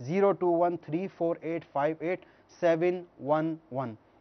021348587111।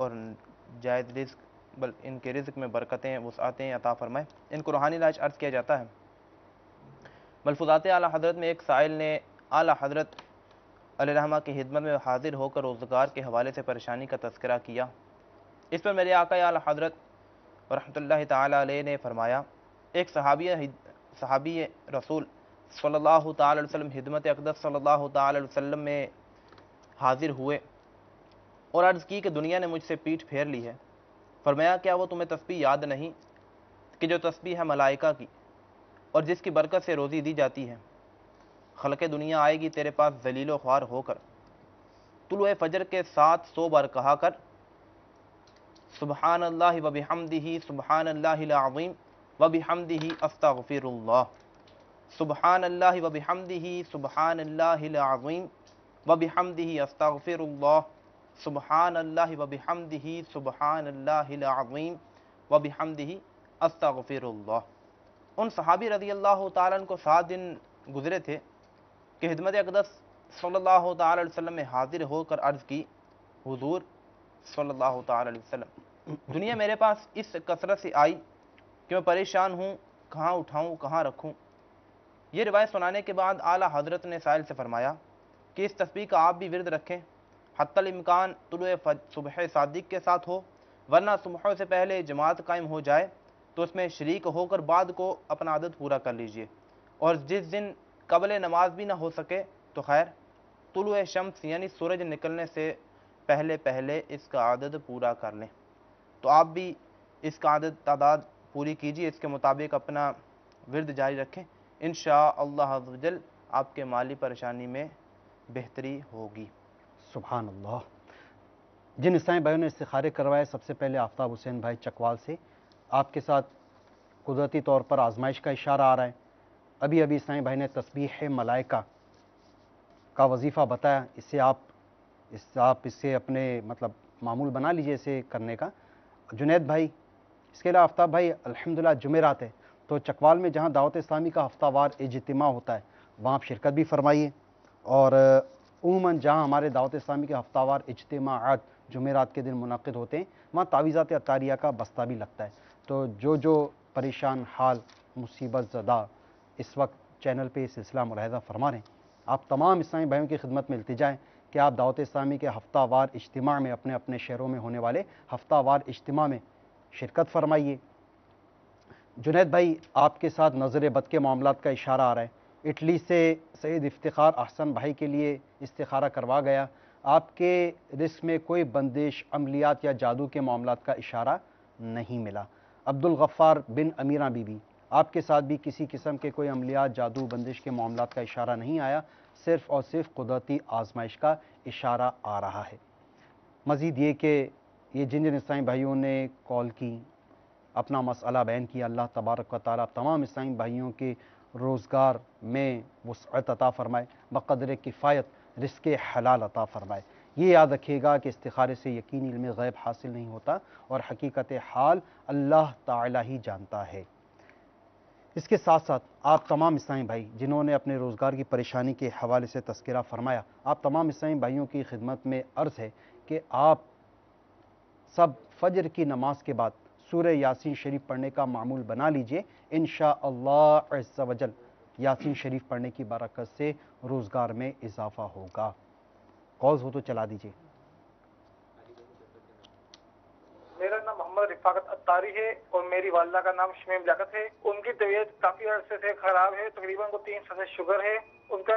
اور جائز رزق ان کے رزق میں برکتیں وسعتیں عطا فرمائے۔ ان کو روحانی علاج عرض کیا جاتا ہے۔ ملفوظات اعلیٰ حضرت میں ایک سائل نے اعلیٰ حضرت علیہ رحمہ کی خدمت میں حاضر ہو کر روزگار کے حوالے سے پریشانی کا تذکرہ کیا۔ اس پر میرے آقا اعلیٰ حضرت رحمۃ اللہ تعالیٰ علیہ نے فرمایا، ایک صحابی رسول صلی اللہ تعالی علیہ وسلم خدمت اقدس صلی اللہ تعالی علیہ وسلم میں حاضر ہوئے اور عرض کی کہ دنیا نے مجھ سے پیٹھ پھیر لی ہے۔ فرمایا، کیا وہ تمہیں تسبیح یاد نہیں کہ جو تسبیح ہے ملائکہ کی اور جس کی برکت سے روزی دی جاتی ہے؟ خلق دنیا آئے گی تیرے پاس ذلیل و خوار ہو کر، طلوع فجر کے 700 بار کہا کر سبحان اللہ و بحمدہ سبحان اللہ العظیم و بحمدہ استغفر اللہ، سبحان اللہ و بحمدہ سبحان اللہ العظیم و بحمدہ استغفر اللہ، سبحان اللہ و بحمدہ سبحان اللہ العظیم و بحمدہ استغفر اللہ۔ ان صحابی رضی اللہ تعالیٰ عنہ کو 7 دن گزرے تھے کہ خدمت اقدس صلی اللہ تعالی علیہ وسلم میں حاضر ہو کر عرض کی، حضور صلی اللہ تعالی علیہ وسلم، دنیا میرے پاس اس کثرت سے آئی کہ میں پریشان ہوں، کہاں اٹھاؤں کہاں رکھوں۔ یہ روایت سنانے کے بعد اعلیٰ حضرت نے سائل سے فرمایا کہ اس تسبیح کا آپ بھی ورد رکھیں، حتی الامکان طلوع صبح صادق کے ساتھ ہو، ورنہ صبح سے پہلے جماعت قائم ہو جائے تو اس میں شریک ہو کر بعد کو اپنا عدد پورا کر لیجئے، اور جس دن قبل نماز بھی نہ ہو سکے تو خیر، طلوع شمس یعنی سورج نکلنے سے پہلے اس کا عدد پورا کر لیں۔ تو آپ بھی اس کا عدد تعداد پوری کیجیے، اس کے مطابق اپنا ورد جاری رکھیں، انشاءاللہ عز و جل آپ کے مالی پریشانی میں بہتری ہوگی۔ سبحان اللہ۔ جن اسلامی بھائیوں نے استخارے کروائے، سب سے پہلے آفتاب حسین بھائی چکوال سے، آپ کے ساتھ قدرتی طور پر آزمائش کا اشارہ آ رہا ہے۔ ابھی اسلامی بھائی نے تسبیح ملائکہ کا وظیفہ بتایا، آپ اس سے اپنے معمول بنا لیجئے اسے کرنے کا۔ جنید بھائی، اس کے علاوہ آفتاب بھائی، الحمدللہ جمعرات ہے تو چکوال میں جہاں دعوت اسلامی کا ہفتہ وار اجتماع ہوتا ہے وہاں آپ شرکت بھی فرمائیے، اور عموماً جہاں ہمارے دعوت اسلامی کے ہفتہ وار اجتماعات جمعرات کے دن منعقد ہوتے ہیں وہاں تعویذات عطاریہ کا بستہ بھی لگتا ہے۔ تو جو پریشان حال مصیبت زدہ اس وقت چینل پہ سلسلہ ملاحظہ فرما رہے ہیں، آپ تمام اسلامی بھائیوں کی خدمت میں التجا ہے کہ آپ دعوت اسلامی کے ہفتہ وار اجتماع میں اپنے اپنے شہروں میں ہونے والے ہفتہ وار اجتماع میں شرکت فرمائیے۔ جنید بھائی، آپ کے ساتھ نظر بد کے معاملات کا اشارہ آ رہا ہے۔ اٹلی سے سید افتخار احسن بھائی کے لیے استخارہ کروا گیا، آپ کے رزق میں کوئی بندش، عملیات یا جادو کے معاملات کا اشارہ نہیں ملا۔ عبدالغفار بن امیرہ بی بی، آپ کے ساتھ بھی کسی قسم کے کوئی عملیات، جادو، بندش کے معاملات کا اشارہ نہیں آیا، صرف اور صرف قدرتی آزمائش کا اشارہ آ رہا ہے۔ مزید یہ کہ یہ جن اسلامی بھائیوں نے کال کی، اپنا مسئلہ بیان کیا، اللہ تبارک و تعالیٰ تمام اسلامی بھائیوں کے روزگار میں وسعت عطا فرمائے، بقدر کفایت رزق حلال عطا فرمائے۔ یہ یاد رکھیے گا کہ استخارے سے یقینی علم غیب حاصل نہیں ہوتا اور حقیقت حال اللہ تعالیٰ ہی جانتا ہے۔ اس کے ساتھ ساتھ آپ تمام اسلامی بھائی جنہوں نے اپنے روزگار کی پریشانی کے حوالے سے تذکرہ فرمایا، آپ تمام اسلامی بھائیوں کی خدمت میں عرض ہے کہ آپ سب فجر کی نماز کے بعد سورہ یاسین شریف پڑھنے کا معمول بنا لیجئے، انشاءاللہ عز و جل یاسین شریف پڑھنے کی برکت سے روزگار میں اضافہ ہوگا۔ کالز ہو تو چلا دیجئے۔ میرا نام محمد رفاقت اتاری ہے اور میری والدہ کا نام شمیم لیاقت ہے۔ ان کی طبیعت کافی عرصے سے خراب ہے، تقریباً 300 شوگر ہے۔ ان کا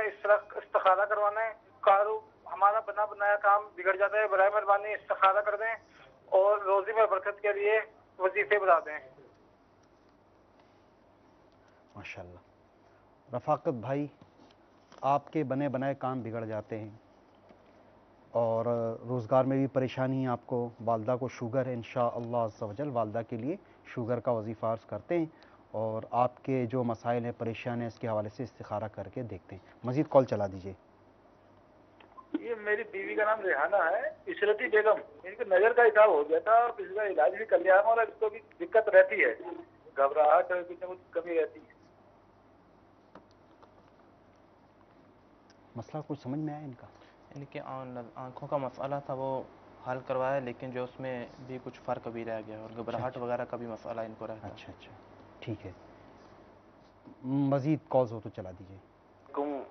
استخارہ کروانا ہے۔ ہمارا بنا بنایا کام بگڑ جاتا ہے، برائے مہربانی استخارہ کر دیں اور روزی میں برکت کے لیے وظیفے بتا دیں۔ ماشاءاللہ۔ رفاقت بھائی، آپ کے بنے بنائے کام بگڑ جاتے ہیں اور روزگار میں بھی پریشانی ہے آپ کو، والدہ کو شوگر ہے، انشاءاللہ عز و جل والدہ کے لیے شوگر کا وظیفہ عرض کرتے ہیں اور آپ کے جو مسائل ہیں، پریشان ہیں، اس کے حوالے سے استخارہ کر کے دیکھتے ہیں۔ مزید کال چلا دیجئے۔ یہ میری بیوی کا نام ریحانہ ہے، عشرتی بیگم۔ ان کو نظر کا حساب ہو گیا تھا اور کسی کا علاج بھی کر لیا اور اس کو بھی دقت رہتی ہے، گھبراہٹ اور کچھ نہ کچھ کمی رہتی ہے۔ مسئلہ کچھ سمجھ میں آیا ان کا؟ ان کے آنکھوں کا مسئلہ تھا، وہ حل کروایا لیکن جو اس میں بھی کچھ فرق بھی رہ گیا اور گھبراہٹ وغیرہ کا بھی مسئلہ ان کو رہتا ہے۔ اچھا ٹھیک ہے، مزید کالز ہو تو چلا دیجیے۔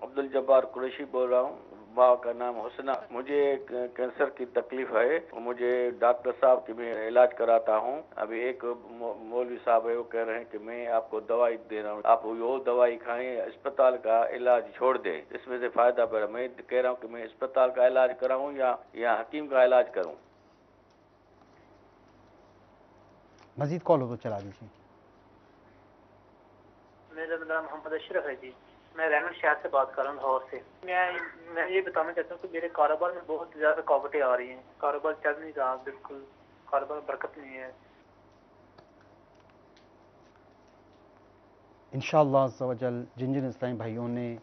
عبد الجبار قریشی بول رہا ہوں، ماں کا نام حسنہ۔ مجھے کینسر کی تکلیف ہے، مجھے ڈاکٹر صاحب کی میں علاج کراتا ہوں۔ ابھی ایک مولوی صاحب ہے، وہ کہہ رہے ہیں کہ میں آپ کو دوائی دے رہا ہوں، آپ وہ دوائی کھائیں، اسپتال کا علاج چھوڑ دیں، اس میں سے فائدہ پڑا۔ میں کہہ رہا ہوں کہ میں اسپتال کا علاج کراؤں یا حکیم کا علاج کروں۔ مزید کال ہو تو چلا دیجیے۔ میرا نام محمد اشرف ہے جی، میں رحمت شہر سے بات کر رہا ہوں، لاہور سے۔ میں یہ بتانا چاہتا ہوں کہ میرے کاروبار میں بہت زیادہ رکاوٹیں آ رہی ہیں، کاروبار چل نہیں رہا، بالکل کاروبار میں برکت نہیں ہے۔ انشاءاللہ عز و جل جن اسلامی بھائیوں نے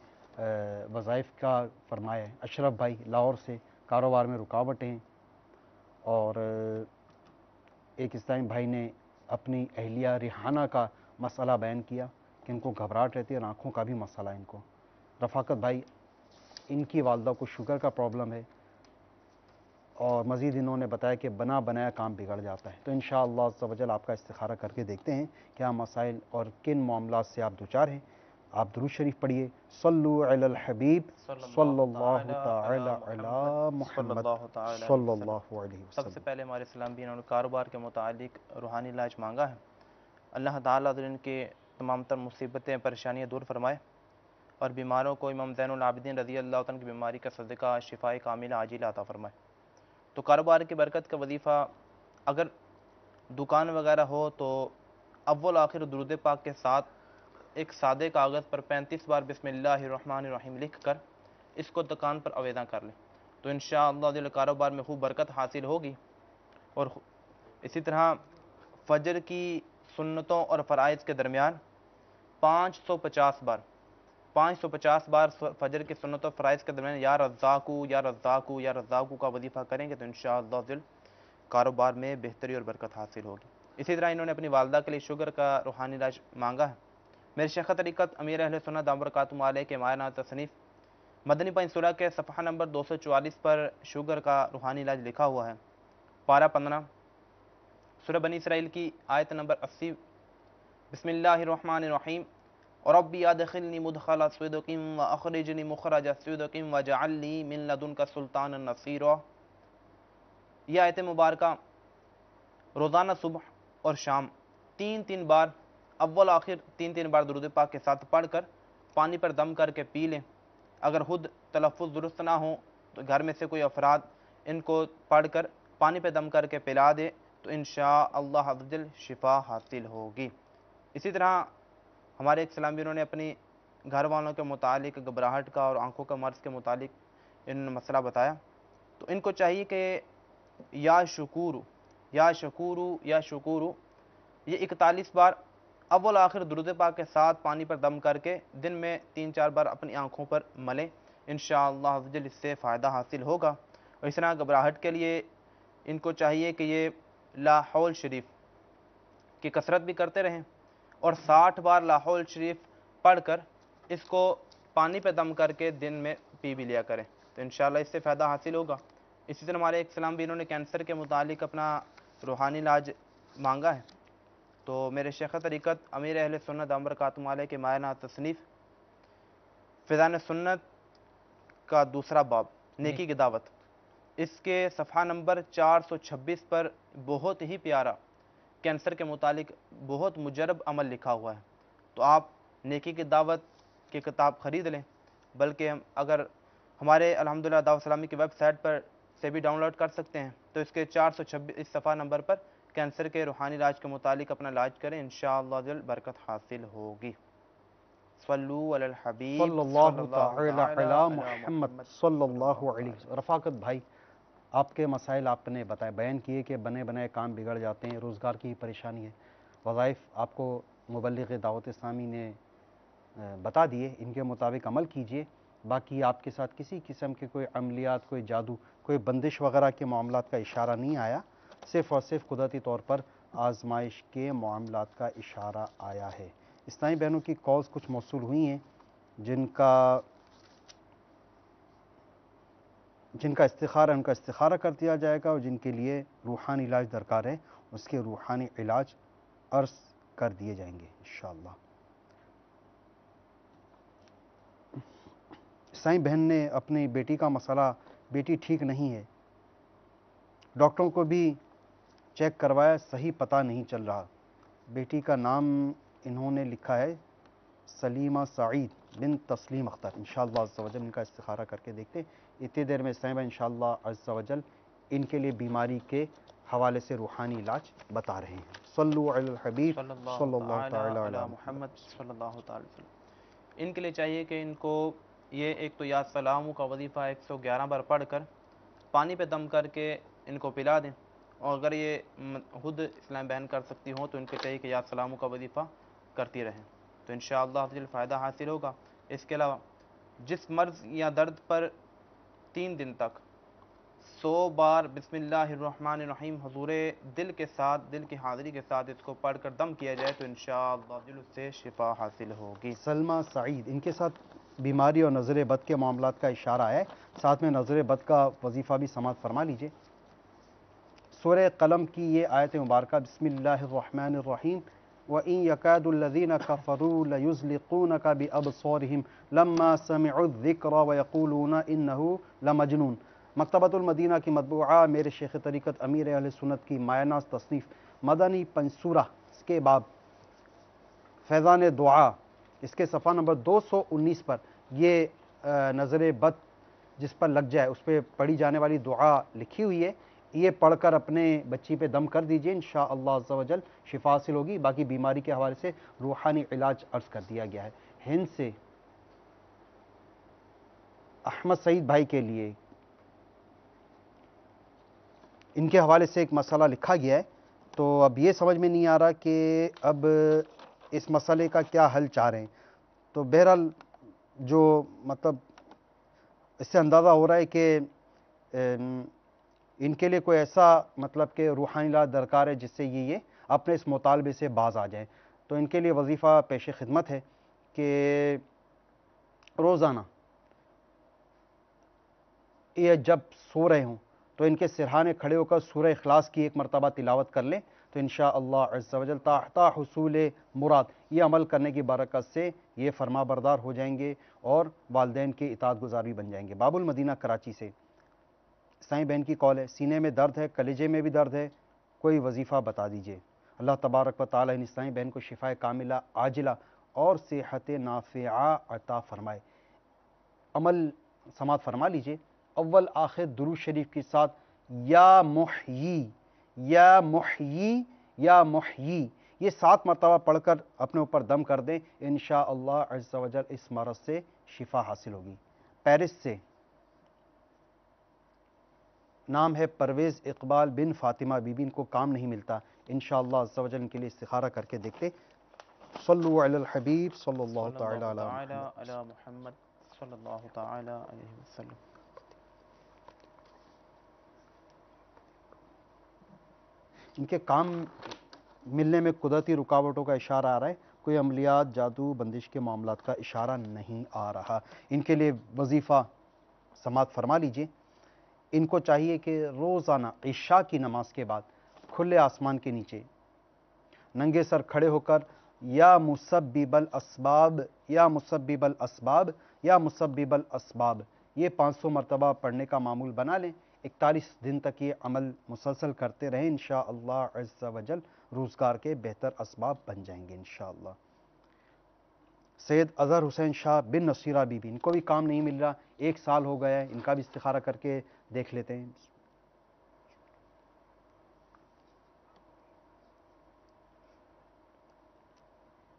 وظائف کا فرمایا ہے، اشرف بھائی لاہور سے کاروبار میں رکاوٹیں، اور ایک اسلامی بھائی نے اپنی اہلیہ ریحانہ کا مسئلہ بیان کیا کہ ان کو گھبراہٹ رہتی ہے اور آنکھوں کا بھی مسئلہ ہے ان کو۔ رفاقت بھائی ان کی والدہ کو شوگر کا پرابلم ہے، اور مزید انہوں نے بتایا کہ بنا بنایا کام بگڑ جاتا ہے۔ تو انشاءاللہ عز و جل آپ کا استخارہ کر کے دیکھتے ہیں کیا مسائل اور کن معاملات سے آپ دوچار ہیں۔ آپ درود شریف پڑھیے، صلو علی الحبیب صلی اللہ تعالی علی محمد صلی اللہ علیہ سب سے وسلم۔ پہلے ہمارے اسلام بھی انہوں نے کاروبار کے متعلق روحانی علاج مانگا ہے۔ اللہ تعالیٰ ان کے تمام تر مصیبتیں پریشانیاں دور فرمائے، اور بیماروں کو امام زین العابدین رضی اللہ عنہ کی بیماری کا صدقہ شفاء کاملہ عاجلہ عطا فرمائے۔ تو کاروبار کی برکت کا وظیفہ، اگر دکان وغیرہ ہو تو اول آخر درود پاک کے ساتھ ایک سادے کاغذ پر 35 بار بسم اللہ الرحمن الرحیم لکھ کر اس کو دکان پر آویزاں کر لیں، تو انشاءاللہ دل کاروبار میں خوب برکت حاصل ہوگی۔ اور اسی طرح فجر کی سنتوں اور فرائض کے درمیان 550 بار فجر کی سنتوں اور فرائض کے درمیان یا رزاقو یا رزاقو یا رزاقو کا وظیفہ کریں گے تو انشاءاللہ دل کاروبار میں بہتری اور برکت حاصل ہوگی۔ اسی طرح انہوں نے اپنی والدہ کے لیے شوگر کا روحانی علاج مانگا ہے۔ میرے شیخ طریقت امیر اہل سنت دامت برکاتہم علیہ کے ماہرانہ تصنیف مدنی پائن سورہ کے صفحہ نمبر 244 پر شوگر کا روحانی علاج لکھا ہوا ہے۔ پارہ 15 سورہ بنی اسرائیل کی آیت نمبر 80، بسم اللہ الرحمن الرحیم، ربی ادخلنی مدخل صدق واخرجنی مخرج صدق واجعل لی من لدنک سلطانا نصیرا۔ یہ آیت مبارکہ روزانہ صبح اور شام 3 بار، اول آخر 3 بار درود پاک کے ساتھ پڑھ کر پانی پر دم کر کے پی لیں۔ اگر خود تلفظ درست نہ ہو تو گھر میں سے کوئی افراد ان کو پڑھ کر پانی پہ دم کر کے پلا دے تو انشاءاللہ عز و جل شفا حاصل ہوگی۔ اسی طرح ہمارے ایک اسلام انہوں نے اپنی گھر والوں کے متعلق گھبراہٹ کا اور آنکھوں کا مرض کے متعلق انہوں نے مسئلہ بتایا، تو ان کو چاہیے کہ یا شکورو یا شکورو یا شکورو یہ 41 بار اول آخر درود پاک کے ساتھ پانی پر دم کر کے دن میں 3-4 بار اپنی آنکھوں پر ملیں، انشاءاللہ عز و جل اس سے فائدہ حاصل ہوگا۔ اور اس طرح گھبراہٹ کے لیے ان کو چاہیے کہ یہ لا حول شریف کی کثرت بھی کرتے رہیں، اور 60 بار لا حول شریف پڑھ کر اس کو پانی پہ دم کر کے دن میں پی بھی لیا کریں، تو انشاءاللہ اس سے فائدہ حاصل ہوگا۔ اسی طرح ہمارے ایک سلام بھی انہوں نے کینسر کے متعلق اپنا روحانی علاج مانگا ہے، تو میرے شیخ طریقت امیر اہل سنت دامت برکاتہم علیہ کے ماہرانہ تصنیف فیضان سنت کا دوسرا باب نیکی کی دعوت، اس کے صفحہ نمبر 426 پر بہت ہی پیارا کینسر کے متعلق بہت مجرب عمل لکھا ہوا ہے، تو آپ نیکی کی دعوت کی کتاب خرید لیں، بلکہ اگر ہمارے الحمدللہ دعوت اسلامی کی ویب سائٹ پر سے بھی ڈاؤن لوڈ کر سکتے ہیں، تو اس کے 426 صفحہ نمبر پر کینسر کے روحانی علاج کے متعلق اپنا علاج کریں، انشاءاللہ جل برکت حاصل ہوگی۔ صلو علی الحبیب صلی اللہ تعالی علی محمد صلی اللہ علیہ وسلم۔ رفاقت بھائی آپ کے مسائل آپ نے بتائے، بیان کیے کہ بنے بنائے کام بگڑ جاتے ہیں، روزگار کی پریشانی ہے، وظائف آپ کو مبلغ دعوت اسلامی نے بتا دیے، ان کے مطابق عمل کیجئے۔ باقی آپ کے ساتھ کسی قسم کے کوئی عملیات، کوئی جادو، کوئی بندش وغیرہ کے معاملات کا اشارہ نہیں آیا، صرف اور صرف قدرتی طور پر آزمائش کے معاملات کا اشارہ آیا ہے۔ اسلامی بہنوں کی کالز کچھ موصول ہوئی ہیں جن کا جن کا استخارہ ان کا استخارہ کر دیا جائے گا، اور جن کے لیے روحانی علاج درکار ہے اس کے روحانی علاج عرض کر دیے جائیں گے انشاءاللہ۔ سائیں بہن نے اپنی بیٹی کا مسئلہ، بیٹی ٹھیک نہیں ہے، ڈاکٹروں کو بھی چیک کروایا، صحیح پتہ نہیں چل رہا۔ بیٹی کا نام انہوں نے لکھا ہے سلیمہ سعید بن تسلیم اختر۔ انشاءاللہ عز و جل ان کا استخارہ کر کے دیکھتے ہیں۔ اتنی دیر میں سائیں بہن انشاءاللہ عز و جل ان کے لیے بیماری کے حوالے سے روحانی علاج بتا رہے ہیں۔ صلو علی الحبیب صلی اللہ تعالی علی محمد صلی اللہ تعالی وسلم۔ ان کے لیے چاہیے کہ ان کو یہ ایک تو یا سلاموں کا وظیفہ 111 بار پڑھ کر پانی پہ دم کر کے ان کو پلا دیں، اور اگر یہ خود اسلام بہن کر سکتی ہوں تو ان کو چاہیے کہ یا سلاموں کا وظیفہ کرتی رہیں، تو انشاءاللہ فائدہ حاصل ہوگا۔ اس کے علاوہ جس مرض یا درد پر 3 دن تک 100 بار بسم اللہ الرحمن الرحیم حضور دل کے ساتھ، دل کی حاضری کے ساتھ اس کو پڑھ کر دم کیا جائے تو انشاءاللہ اس سے شفا حاصل ہوگی۔ سلمہ سعید، ان کے ساتھ بیماری اور نظر بد کے معاملات کا اشارہ ہے، ساتھ میں نظر بد کا وظیفہ بھی سماعت فرما لیجئے۔ سورہ قلم کی یہ آیت مبارکہ بسم اللہ الرحمن الرحیم وَإِن يَكَادُ الَّذِينَ كَفَرُوا لَيُزْلِقُونَكَ بِأَبْصَارِهِمْ لَمَّا سَمِعُوا الذِّكْرَ وَيَقُولُونَ إِنَّهُ لَمَجْنُونٌ۔ مکتبۃ المدینہ کی مطبوعہ میرے شیخ طریقت امیر اہل سنت کی مایہ ناز تصنیف مدنی پنسورہ اس کے باب فیضان دعا اس کے صفحہ نمبر 219 پر یہ نظر بد جس پر لگ جائے اس پہ پڑھی جانے والی دعا لکھی ہوئی ہے، یہ پڑھ کر اپنے بچی پہ دم کر دیجئے، انشاءاللہ عز و جل شفا حاصل ہوگی۔ باقی بیماری کے حوالے سے روحانی علاج عرض کر دیا گیا ہے۔ ہند سے احمد سعید بھائی کے لیے ان کے حوالے سے ایک مسئلہ لکھا گیا ہے، تو اب یہ سمجھ میں نہیں آ رہا کہ اب اس مسئلے کا کیا حل چاہ رہے ہیں۔ تو بہرحال جو مطلب اس سے اندازہ ہو رہا ہے کہ ان کے لیے کوئی ایسا مطلب کہ روحانی علاج درکار ہے جس سے یہ اپنے اس مطالبے سے باز آ جائیں۔ تو ان کے لیے وظیفہ پیش خدمت ہے کہ روزانہ یہ جب سو رہے ہوں تو ان کے سرہانے کھڑے ہو کر سورہ اخلاص کی ایک مرتبہ تلاوت کر لیں، تو انشاءاللہ عز و جل تا حصول مراد یہ عمل کرنے کی برکت سے یہ فرما بردار ہو جائیں گے اور والدین کے اطاعت گزار بھی بن جائیں گے۔ باب المدینہ کراچی سے سائیں بہن کی کال ہے، سینے میں درد ہے، کلیجے میں بھی درد ہے، کوئی وظیفہ بتا دیجئے۔ اللہ تبارک و تعالی ان سائیں بہن کو شفا کاملہ عاجلہ اور صحت نافعہ عطا فرمائے۔ عمل سماعت فرما لیجئے، اول آخر درود شریف کے ساتھ یا محیی یا محیی یا محیی یہ 7 مرتبہ پڑھ کر اپنے اوپر دم کر دیں، انشاءاللہ عز و جل اس مرض سے شفا حاصل ہوگی۔ پیرس سے نام ہے پرویز اقبال بن فاطمہ بی بی، ان کو کام نہیں ملتا، انشاءاللہ عز و جل ان کے لیے استخارہ کر کے دیکھتے۔ صلو علی الحبیب صلی اللہ تعالی علی محمد صلی اللہ تعالی علیہ وسلم۔ ان کے کام ملنے میں قدرتی رکاوٹوں کا اشارہ آ رہا ہے، کوئی عملیات، جادو، بندش کے معاملات کا اشارہ نہیں آ رہا۔ ان کے لیے وظیفہ سماعت فرما لیجئے۔ ان کو چاہیے کہ روزانہ عشاء کی نماز کے بعد کھلے آسمان کے نیچے ننگے سر کھڑے ہو کر یا مسبب الاسباب یا مسبب الاسباب یا مسبب الاسباب یہ 500 مرتبہ پڑھنے کا معمول بنا لیں۔ 41 دن تک یہ عمل مسلسل کرتے رہیں، انشاءاللہ عز و جل روزگار کے بہتر اسباب بن جائیں گے انشاءاللہ۔ سید اظہر حسین شاہ بن نصیرہ بی بی، ان کو بھی کام نہیں مل رہا، 1 سال ہو گیا ہے، ان کا بھی استخارہ کر کے دیکھ لیتے ہیں۔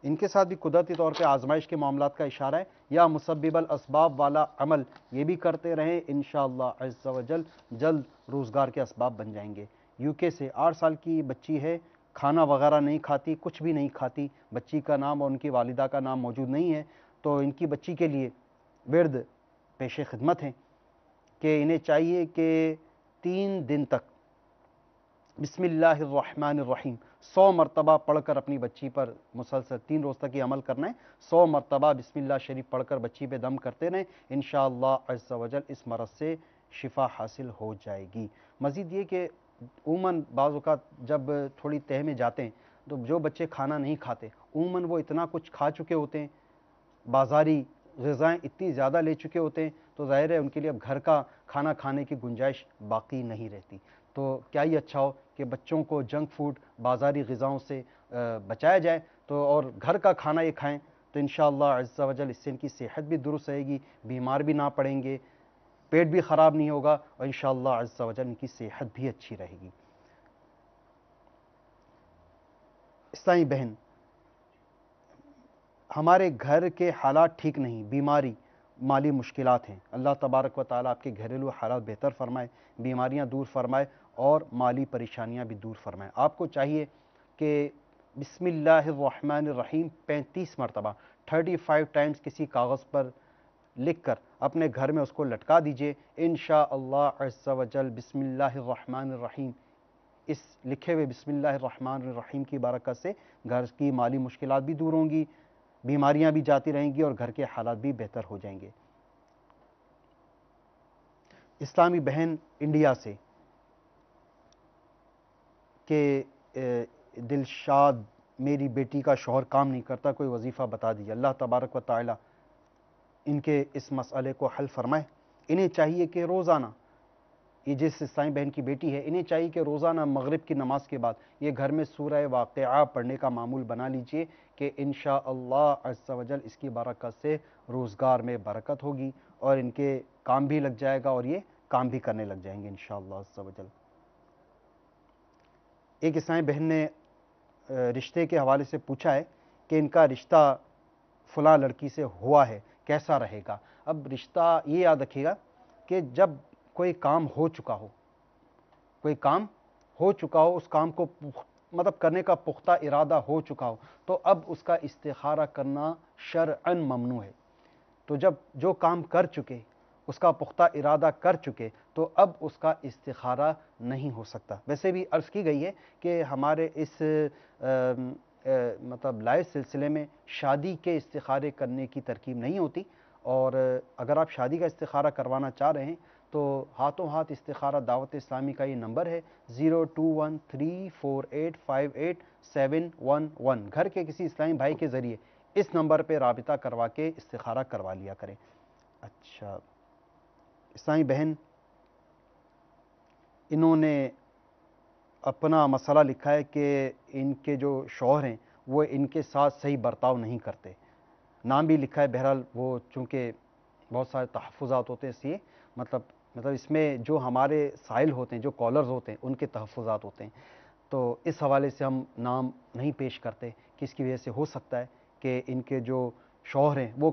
ان کے ساتھ بھی قدرتی طور پہ آزمائش کے معاملات کا اشارہ ہے، یا مسبب الاسباب والا عمل یہ بھی کرتے رہیں، انشاءاللہ عز و جل جلد روزگار کے اسباب بن جائیں گے۔ یو کے سے 8 سال کی بچی ہے، کھانا وغیرہ نہیں کھاتی، کچھ بھی نہیں کھاتی، بچی کا نام اور ان کی والدہ کا نام موجود نہیں ہے، تو ان کی بچی کے لیے ورد پیش خدمت ہیں کہ انہیں چاہیے کہ 3 دن تک بسم اللہ الرحمن الرحیم 100 مرتبہ پڑھ کر اپنی بچی پر مسلسل 3 روز تک یہ عمل کرنا ہے، 100 مرتبہ بسم اللہ شریف پڑھ کر بچی پہ دم کرتے رہیں، انشاءاللہ عز و جل اس مرض سے شفا حاصل ہو جائے گی۔ مزید یہ کہ عموماً بعض اوقات جب تھوڑی تہ میں جاتے ہیں تو جو بچے کھانا نہیں کھاتے عموماً وہ اتنا کچھ کھا چکے ہوتے ہیں، بازاری غذائیں اتنی زیادہ لے چکے ہوتے ہیں، تو ظاہر ہے ان کے لیے اب گھر کا کھانا کھانے کی گنجائش باقی نہیں رہتی۔ تو کیا ہی اچھا ہو کہ بچوں کو جنک فوڈ بازاری غذاؤں سے بچایا جائے تو اور گھر کا کھانا یہ کھائیں، تو انشاءاللہ عز و جل اس سے ان کی صحت بھی درست رہے گی، بیمار بھی نہ پڑیں گے، پیٹ بھی خراب نہیں ہوگا، اور انشاءاللہ عز و جل ان کی صحت بھی اچھی رہے گی۔ اسلامی بہن، ہمارے گھر کے حالات ٹھیک نہیں، بیماری، مالی مشکلات ہیں، اللہ تبارک و تعالیٰ آپ کے گھریلو حالات بہتر فرمائے، بیماریاں دور فرمائے اور مالی پریشانیاں بھی دور فرمائے۔ آپ کو چاہیے کہ بسم اللہ الرحمن الرحیم 35 مرتبہ 35 ٹائمز کسی کاغذ پر لکھ کر اپنے گھر میں اس کو لٹکا دیجئے، انشاءاللہ عز و جل بسم اللہ الرحمن الرحیم، اس لکھے ہوئے بسم اللہ الرحمن الرحیم کی برکت سے گھر کی مالی مشکلات بھی دور ہوں گی، بیماریاں بھی جاتی رہیں گی اور گھر کے حالات بھی بہتر ہو جائیں گے۔ اسلامی بہن انڈیا سے کہ دلشاد میری بیٹی کا شوہر کام نہیں کرتا، کوئی وظیفہ بتا دیجیے۔ اللہ تبارک و تعالی ان کے اس مسئلے کو حل فرمائے۔ انہیں چاہیے کہ روزانہ، یہ جس اسلامی بہن کی بیٹی ہے، انہیں چاہیے کہ روزانہ مغرب کی نماز کے بعد یہ گھر میں سورہ واقعہ پڑھنے کا معمول بنا لیجئے کہ انشاءاللہ عز و جل اس کی برکت سے روزگار میں برکت ہوگی اور ان کے کام بھی لگ جائے گا اور یہ کام بھی کرنے لگ جائیں گے انشاءاللہ عز و جل۔ ایک اسلامی بہن نے رشتے کے حوالے سے پوچھا ہے کہ ان کا رشتہ فلاں لڑکی سے ہوا ہے، کیسا رہے گا؟ اب رشتہ یہ یاد رکھیے گا کہ جب کوئی کام ہو چکا ہو، کوئی کام ہو چکا ہو، اس کام کو مطلب کرنے کا پختہ ارادہ ہو چکا ہو، تو اب اس کا استخارہ کرنا شرعاً ممنوع ہے۔ تو جب جو کام کر چکے، اس کا پختہ ارادہ کر چکے، تو اب اس کا استخارہ نہیں ہو سکتا۔ ویسے بھی عرض کی گئی ہے کہ ہمارے اس مطلب لائے سلسلے میں شادی کے استخارے کرنے کی ترکیب نہیں ہوتی، اور اگر آپ شادی کا استخارہ کروانا چاہ رہے ہیں تو ہاتھوں ہاتھ استخارہ دعوت اسلامی کا یہ نمبر ہے 0213485871 گھر کے کسی اسلامی بھائی کے ذریعے اس نمبر پہ رابطہ کروا کے استخارہ کروا لیا کریں۔ اچھا، اسلامی بہن انہوں نے اپنا مسئلہ لکھا ہے کہ ان کے جو شوہر ہیں وہ ان کے ساتھ صحیح برتاؤ نہیں کرتے، نام بھی لکھا ہے، بہرحال وہ چونکہ بہت سارے تحفظات ہوتے ہیں، اس لیے مطلب اس میں جو ہمارے سائل ہوتے ہیں، جو کالرز ہوتے ہیں، ان کے تحفظات ہوتے ہیں، تو اس حوالے سے ہم نام نہیں پیش کرتے کہ اس کی وجہ سے ہو سکتا ہے کہ ان کے جو شوہر ہیں وہ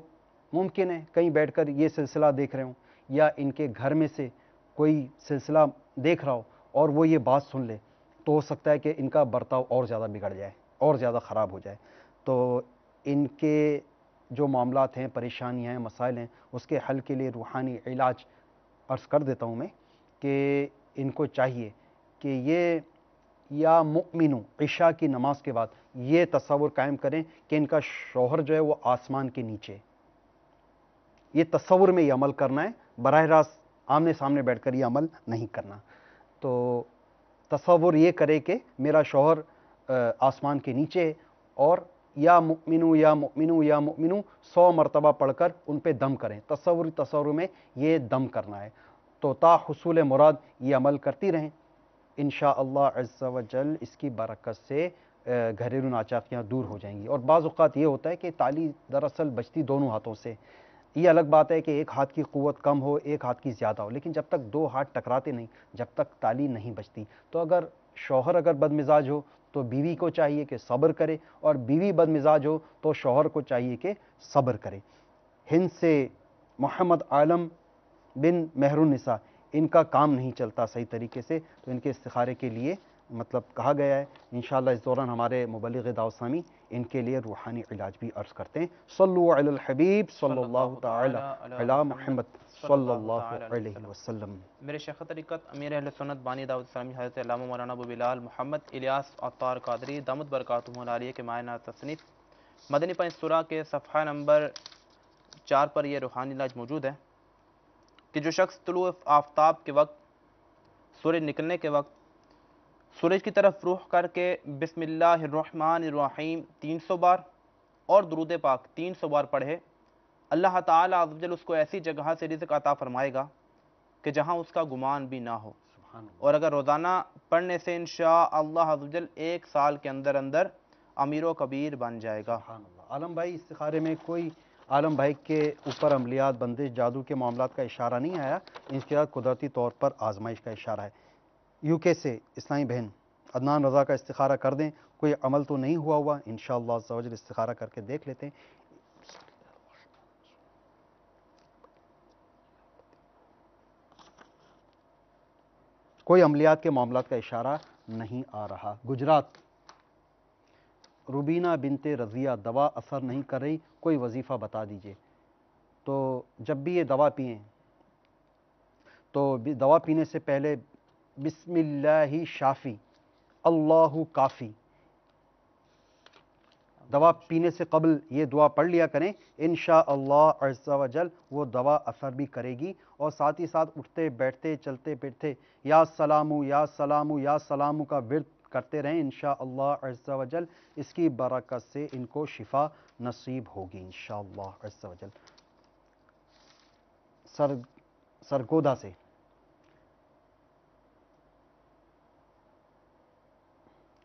ممکن ہے کہیں بیٹھ کر یہ سلسلہ دیکھ رہے ہوں، یا ان کے گھر میں سے کوئی سلسلہ دیکھ رہا ہو اور وہ یہ بات سن لے، تو ہو سکتا ہے کہ ان کا برتاؤ اور زیادہ بگڑ جائے، اور زیادہ خراب ہو جائے۔ تو ان کے جو معاملات ہیں، پریشانیاں ہیں، مسائل ہیں، اس کے حل کے لیے روحانی علاج عرض کر دیتا ہوں میں کہ ان کو چاہیے کہ یہ یا مؤمنو عشاء کی نماز کے بعد یہ تصور قائم کریں کہ ان کا شوہر جو ہے وہ آسمان کے نیچے، یہ تصور میں یہ عمل کرنا ہے، براہ راست آمنے سامنے بیٹھ کر یہ عمل نہیں کرنا۔ تو تصور یہ کرے کہ میرا شوہر آسمان کے نیچے، اور یا مؤمنو یا مؤمنو یا مؤمنو 100 مرتبہ پڑھ کر ان پہ دم کریں، تصور میں یہ دم کرنا ہے، تو تا حصول مراد یہ عمل کرتی رہیں، انشاءاللہ عز و جل اس کی برکت سے گھریلو ناچاکیاں دور ہو جائیں گی۔ اور بعض اوقات یہ ہوتا ہے کہ تالی دراصل بجتی دونوں ہاتھوں سے، یہ الگ بات ہے کہ ایک ہاتھ کی قوت کم ہو، ایک ہاتھ کی زیادہ ہو، لیکن جب تک دو ہاتھ ٹکراتے نہیں، جب تک تالی نہیں بجتی۔ تو اگر شوہر اگر بد مزاج ہو تو بیوی کو چاہیے کہ صبر کرے، اور بیوی بد مزاج ہو تو شوہر کو چاہیے کہ صبر کرے۔ ہند سے محمد عالم بن مہر النساء، ان کا کام نہیں چلتا صحیح طریقے سے، تو ان کے استخارے کے لیے مطلب کہا گیا ہے۔ انشاءاللہ اس دوران ہمارے مبلغ دعوت اسلامی ان کے لیے روحانی علاج بھی عرض کرتے ہیں۔ صلو علی الحبیب صلی اللہ تعالی علی محمد صلی اللہ علیہ وسلم۔ میرے شیخ طریقت امیر اہل سنت بانی دعوت اسلامی حضرت علامہ مولانا ابو بلال محمد الیاس عطار قادری دامت برکاتہم العالیہ کے معنی تصنیف مدنی پنج سورہ کے صفحہ نمبر 4 پر یہ روحانی علاج موجود ہے۔ کہ جو شخص طلوع آفتاب کے وقت، سورج نکلنے کے وقت سورج کی طرف رخ کر کے بسم اللہ الرحمن الرحیم 300 بار اور درود پاک 300 بار پڑھے، اللہ تعالیٰ عز و جل اس کو ایسی جگہ سے رزق عطا فرمائے گا کہ جہاں اس کا گمان بھی نہ ہو، اور اگر روزانہ پڑھنے سے انشاءاللہ عز و جل 1 سال کے اندر اندر امیر و کبیر بن جائے گا۔ عالم بھائی استخارے میں کوئی عالم بھائی کے اوپر عملیات، بندش، جادو کے معاملات کا اشارہ نہیں آیا، ان کے ساتھ قدرتی طور پر آزمائش کا اشارہ ہے۔ یو کے سے اسلامی بہن عدنان رضا کا استخارہ کر دیں، کوئی عمل تو نہیں ہوا انشاءاللہ عز و جل استخارہ کر کے دیکھ لیتے ہیں۔ کوئی عملیات کے معاملات کا اشارہ نہیں آ رہا۔ گجرات روبینہ بنت رضیہ، دوا اثر نہیں کر رہی، کوئی وظیفہ بتا دیجئے۔ تو جب بھی یہ دوا پئیں تو دوا پینے سے پہلے بسم اللہ شافی اللہ کافی، دوا پینے سے قبل یہ دعا پڑھ لیا کریں، انشاءاللہ عز و جل وہ دوا اثر بھی کرے گی، اور ساتھ ہی ساتھ اٹھتے بیٹھتے چلتے پھرتے یا سلامو یا سلامو یا سلامو کا ورد کرتے رہیں، انشاءاللہ عز و جل اس کی برکت سے ان کو شفا نصیب ہوگی انشاءاللہ عز و جل۔ سرگودا سے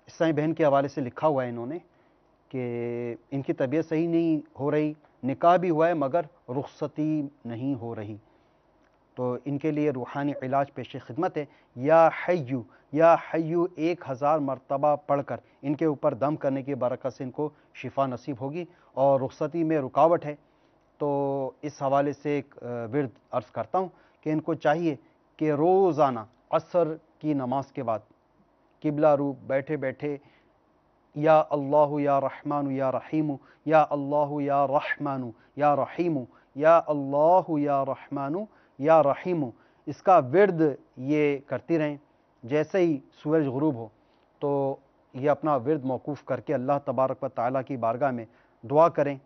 اسلامی بہن کے حوالے سے لکھا ہوا ہے انہوں نے کہ ان کی طبیعت صحیح نہیں ہو رہی، نکاح بھی ہوا ہے مگر رخصتی نہیں ہو رہی، تو ان کے لیے روحانی علاج پیش خدمت ہے۔ یا حیو 1000 مرتبہ پڑھ کر ان کے اوپر دم کرنے کی برکت سے ان کو شفا نصیب ہوگی، اور رخصتی میں رکاوٹ ہے تو اس حوالے سے ایک ورد عرض کرتا ہوں کہ ان کو چاہیے کہ روزانہ عصر کی نماز کے بعد قبلہ رو بیٹھے بیٹھے یا اللہ یا رحمان یا رحیم یا اللہ یا رحمان یا رحیم یا اللہ یا رحمان یا رحیم، اس کا ورد یہ کرتی رہیں۔ جیسے ہی سورج غروب ہو تو یہ اپنا ورد موقوف کر کے اللہ تبارک و تعالیٰ کی بارگاہ میں دعا کریں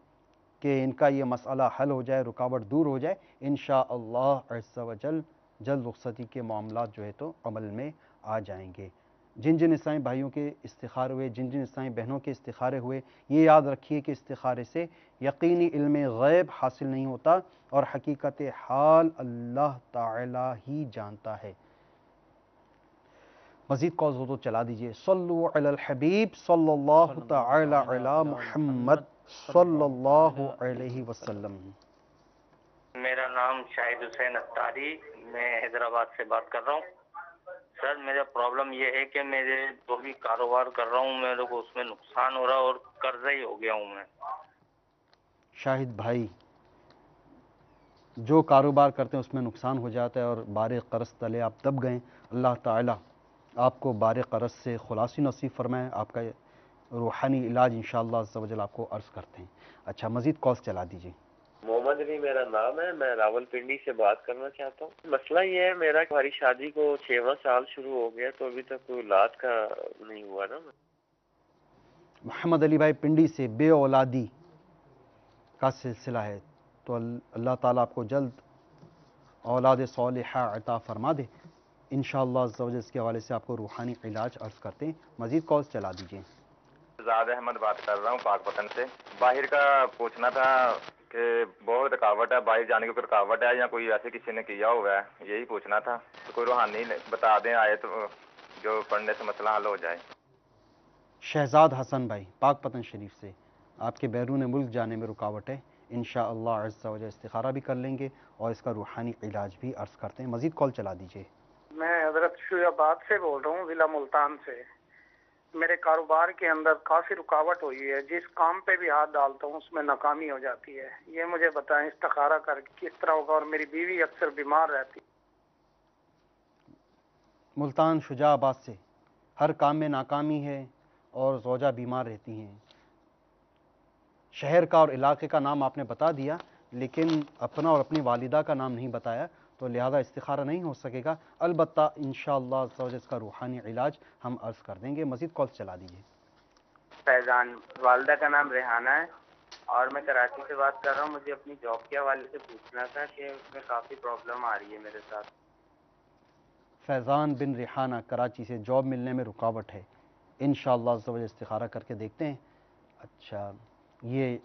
کہ ان کا یہ مسئلہ حل ہو جائے، رکاوٹ دور ہو جائے، انشاءاللہ عز و جل جلد رخصتی کے معاملات جو ہے تو عمل میں آ جائیں گے۔ جن جن اسلامی بھائیوں کے استخارے ہوئے، جن جن اسلامی بہنوں کے استخارے ہوئے، یہ یاد رکھیے کہ استخارے سے یقینی علم غیب حاصل نہیں ہوتا، اور حقیقت حال اللہ تعالی ہی جانتا ہے۔ مزید کالز ہو تو چلا دیجئے۔ صلو علی الحبیب صلی اللہ تعالی علی محمد صلی اللہ علیہ وسلم۔ میرا نام شاہد حسین اتاری، میں حیدرآباد سے بات کر رہا ہوں۔ سر میرا پرابلم یہ ہے کہ میرے جو بھی کاروبار کر رہا ہوں میرے کو اس میں نقصان ہو رہا ہے اور قرضہ ہی ہو گیا ہوں میں۔ شاہد بھائی، جو کاروبار کرتے ہیں اس میں نقصان ہو جاتا ہے اور بار قرض تلے آپ دب گئے، اللہ تعالیٰ آپ کو بار قرض سے خلاصی نصیب فرمائے، آپ کا روحانی علاج انشاءاللہ عز و جل آپ کو عرض کرتے ہیں۔ اچھا مزید کالز چلا دیجیے۔ محمد علی میرا نام ہے، میں راول پنڈی سے بات کرنا چاہتا ہوں۔ مسئلہ یہ ہے میرا، ہماری شادی کو 6واں سال شروع ہو گیا تو ابھی تک کوئی اولاد کا نہیں ہوا نا۔ محمد علی بھائی پنڈی سے بے اولادی کا سلسلہ ہے، تو اللہ تعالیٰ آپ کو جلد اولاد صالحہ عطا فرما دے انشاءاللہ عز و جل۔ اس کے حوالے سے آپ کو روحانی علاج عرض کرتے ہیں۔ مزید کالز چلا دیجیے۔ زاد احمد بات کر رہا ہوں پاک پتن سے۔ باہر کا پوچھنا تھا کہ بہت رکاوٹ ہے، باہر جانے کی کوئی رکاوٹ ہے یا کوئی ایسے کسی نے کیا ہوا ہے، یہی پوچھنا تھا۔ تو کوئی روحانی بتا دیں آیت جو پڑھنے سے مسئلہ حل ہو جائے۔ شہزاد حسن بھائی پاک پتن شریف سے، آپ کے بیرون ملک جانے میں رکاوٹ ہے، انشاءاللہ عز و جل استخارہ بھی کر لیں گے اور اس کا روحانی علاج بھی عرض کرتے ہیں۔ مزید کال چلا دیجیے۔ میں حضرت شویہ آباد سے بول رہا ہوں، ضلع ملتان سے۔ میرے کاروبار کے اندر کافی رکاوٹ ہوئی ہے، جس کام پہ بھی ہاتھ ڈالتا ہوں اس میں ناکامی ہو جاتی ہے۔ یہ مجھے بتائیں استخارہ کر کے کس طرح ہوگا، اور میری بیوی اکثر بیمار رہتی۔ ملتان شجاع آباد سے، ہر کام میں ناکامی ہے اور زوجہ بیمار رہتی ہیں۔ شہر کا اور علاقے کا نام آپ نے بتا دیا لیکن اپنا اور اپنی والدہ کا نام نہیں بتایا، تو لہذا استخارہ نہیں ہو سکے گا۔ البتہ انشاءاللہ عز و جل اس کا روحانی علاج ہم عرض کر دیں گے۔ مزید کالز چلا دیجیے۔ فیضان، والدہ کا نام ریحانہ ہے، اور میں کراچی سے بات کر رہا ہوں. مجھے اپنی جاب کے حوالے سے پوچھنا تھا کہ اس میں کافی پرابلم آ رہی ہے میرے ساتھ. فیضان بن ریحانہ کراچی سے جاب ملنے میں رکاوٹ ہے، انشاءاللہ عز و جل استخارہ کر کے دیکھتے ہیں. اچھا، یہ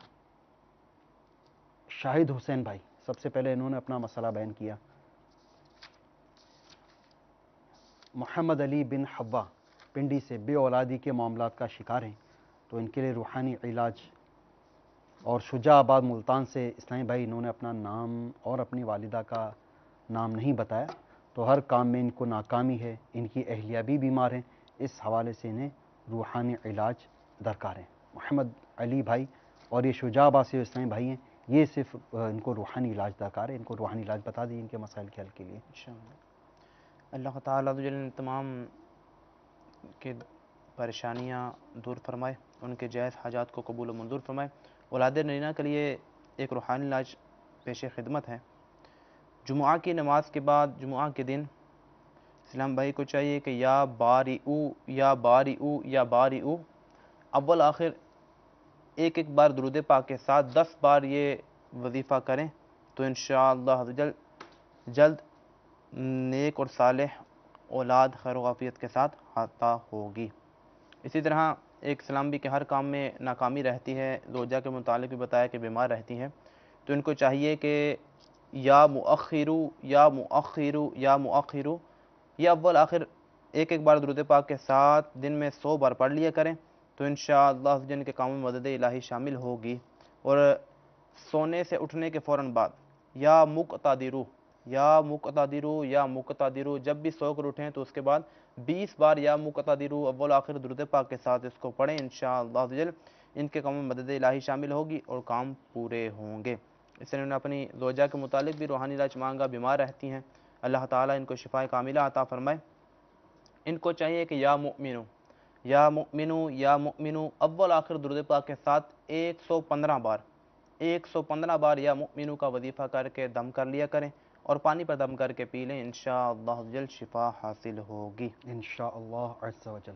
شاہد حسین بھائی سب سے پہلے انہوں نے اپنا مسئلہ بیان کیا. محمد علی بن حوا پنڈی سے بے اولادی کے معاملات کا شکار ہیں، تو ان کے لیے روحانی علاج. اور شجاع آباد ملتان سے اسلامی بھائی، انہوں نے اپنا نام اور اپنی والدہ کا نام نہیں بتایا، تو ہر کام میں ان کو ناکامی ہے، ان کی اہلیہ بھی بیمار ہیں، اس حوالے سے انہیں روحانی علاج درکار ہے. محمد علی بھائی اور یہ شجاع آباد سے اسلامی بھائی ہیں، یہ صرف ان کو روحانی علاج درکار ہے. ان کو روحانی علاج بتا دیجیے ان کے مسائل کے حل کے لیے. اللہ تعالیٰ تمام کے پریشانیاں دور فرمائے، ان کے جائز حاجات کو قبول و منظور فرمائے. اولاد نرینہ کے لیے ایک روحانی علاج پیش خدمت ہے. جمعہ کی نماز کے بعد جمعہ کے دن اسلام بھائی کو چاہیے کہ یا بارئو یا بارئو یا بارئو اول آخر ایک بار درود پاک کے ساتھ 10 بار یہ وظیفہ کریں تو انشاءاللہ جلد نیک اور صالح اولاد خیر و عافیت کے ساتھ عطا ہوگی. اسی طرح ایک اسلام بھی کہ ہر کام میں ناکامی رہتی ہے، زوجہ کے متعلق بھی بتایا کہ بیمار رہتی ہیں، تو ان کو چاہیے کہ یا مؤخرو یا مؤخرو یا مؤخرو یہ اول آخر ایک بار درود پاک کے ساتھ دن میں 100 بار پڑھ لیا کریں تو انشاءاللہ جن کے کاموں میں مدد الہی شامل ہوگی. اور سونے سے اٹھنے کے فوراً بعد یا مقتدرو یا مقتدرو یا مقتدرو جب بھی سو کر اٹھیں تو اس کے بعد 20 بار یا مقتدرو اول آخر درود پاک کے ساتھ اس کو پڑھیں، انشاءاللہ ان کے کاموں میں مدد الہی شامل ہوگی اور کام پورے ہوں گے. اس سے انہوں نے اپنی زوجہ کے متعلق بھی روحانی علاج مانگا، بیمار رہتی ہیں، اللہ تعالیٰ ان کو شفاء کاملہ عطا فرمائے. ان کو چاہیے کہ یا مؤمنو یا مؤمنو یا مؤمنو اول آخر درود پاک کے ساتھ 115 بار یا مؤمنو کا وظیفہ کر کے دم کر لیا کریں اور پانی پر دم کر کے پی لیں، انشاءاللہ جل شفا حاصل ہوگی انشاءاللہ عز و جل.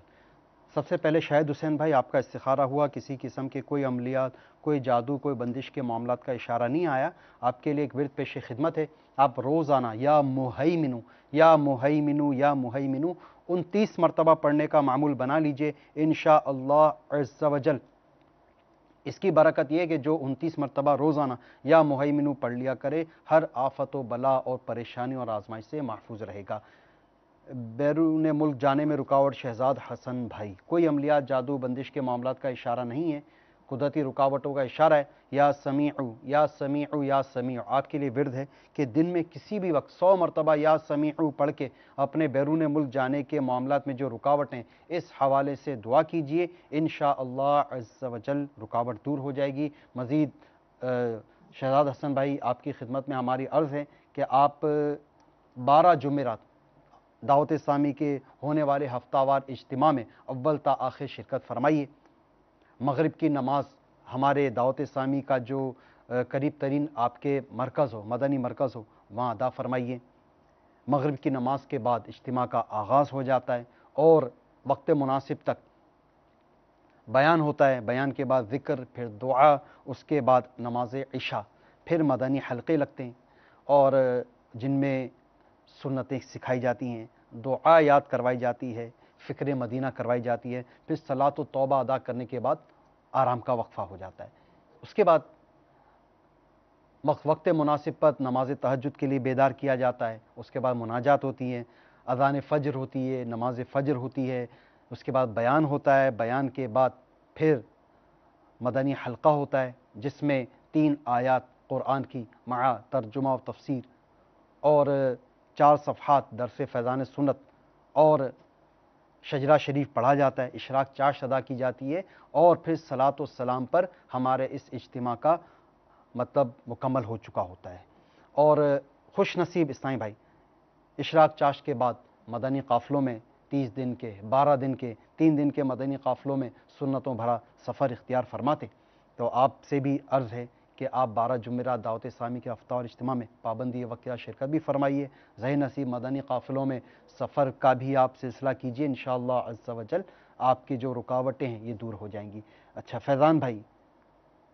سب سے پہلے شاہد حسین بھائی آپ کا استخارہ ہوا، کسی قسم کے کوئی عملیات، کوئی جادو، کوئی بندش کے معاملات کا اشارہ نہیں آیا. آپ کے لیے ایک ورد پیش خدمت ہے. آپ روزانہ یا مہیمنو یا مہیمنو یا مہیمنو 29 مرتبہ پڑھنے کا معمول بنا لیجئے انشاءاللہ عز و جل. اس کی برکت یہ کہ جو 29 مرتبہ روزانہ یا مہیمنو پڑھ لیا کرے ہر آفت و بلا اور پریشانی اور آزمائش سے محفوظ رہے گا. بیرون ملک جانے میں رکاوٹ شہزاد حسن بھائی، کوئی عملیات، جادو، بندش کے معاملات کا اشارہ نہیں ہے، قدرتی رکاوٹوں کا اشارہ ہے. یا سمیعو یا سمیعو یا سمیعو آپ کے لیے ورد ہے کہ دن میں کسی بھی وقت 100 مرتبہ یا سمیعو پڑھ کے اپنے بیرون ملک جانے کے معاملات میں جو رکاوٹیں اس حوالے سے دعا کیجئے، انشاءاللہ عز و جل رکاوٹ دور ہو جائے گی. مزید شہزاد حسن بھائی آپ کی خدمت میں ہماری عرض ہے کہ آپ 12 جمعرات دعوت اسلامی کے ہونے والے ہفتہ وار اجتماع میں اول تا آخر شرکت فرمائیے. مغرب کی نماز ہمارے دعوت اسلامی کا جو قریب ترین آپ کے مرکز ہو، مدنی مرکز ہو، وہاں ادا فرمائیے. مغرب کی نماز کے بعد اجتماع کا آغاز ہو جاتا ہے اور وقت مناسب تک بیان ہوتا ہے. بیان کے بعد ذکر، پھر دعا، اس کے بعد نماز عشاء، پھر مدنی حلقے لگتے ہیں اور جن میں سنتیں سکھائی جاتی ہیں، دعا یاد کروائی جاتی ہے، فکر مدینہ کروائی جاتی ہے، پھر صلاۃ و توبہ ادا کرنے کے بعد آرام کا وقفہ ہو جاتا ہے. اس کے بعد وقت مناسب پر نماز تہجد کے لیے بیدار کیا جاتا ہے. اس کے بعد مناجات ہوتی ہیں، اذان فجر ہوتی ہے، نماز فجر ہوتی ہے. اس کے بعد بیان ہوتا ہے. بیان کے بعد پھر مدنی حلقہ ہوتا ہے جس میں 3 آیات قرآن کی مع ترجمہ و تفسیر اور 4 صفحات درس فیضان سنت اور شجرہ شریف پڑھا جاتا ہے. اشراق چاشت ادا کی جاتی ہے اور پھر صلاۃ و سلام پر ہمارے اس اجتماع کا مطلب مکمل ہو چکا ہوتا ہے. اور خوش نصیب اسلامی بھائی اشراق چاشت کے بعد مدنی قافلوں میں 30 دن کے، 12 دن کے، 3 دن کے مدنی قافلوں میں سنتوں بھرا سفر اختیار فرماتے. تو آپ سے بھی عرض ہے کہ آپ 12 جمعرات دعوت اسلامی کے ہفتہ اور اجتماع میں پابندی وقت شرکت بھی فرمائیے. ذہن نصیب مدنی قافلوں میں سفر کا بھی آپ سلسلہ کیجیے، انشاءاللہ عز و جل آپ کی جو رکاوٹیں ہیں یہ دور ہو جائیں گی. اچھا فیضان بھائی،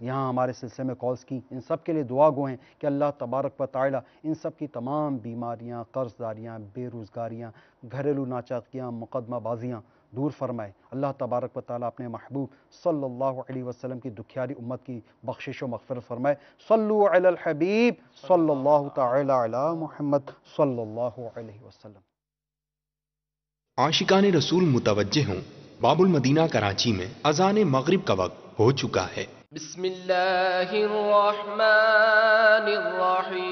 یہاں ہمارے سلسلے میں کالز کی، ان سب کے لیے دعا گو ہیں کہ اللہ تبارک و تعالی ان سب کی تمام بیماریاں، قرض داریاں، بے روزگاریاں، گھریلو ناچاکیاں، مقدمہ بازیاں دور فرمائے۔ اللہ تبارک و تعالی اپنے محبوب صلی اللہ علیہ وسلم کی دکھیاری امت کی بخشش و مغفرت فرمائے۔ صلو علی الحبیب صلی اللہ تعالی علی محمد صلی اللہ علیہ وسلم۔ عاشقان رسول متوجہ ہوں، باب المدینہ کراچی میں اذان مغرب کا وقت ہو چکا ہے۔ بسم اللہ الرحمن الرحیم۔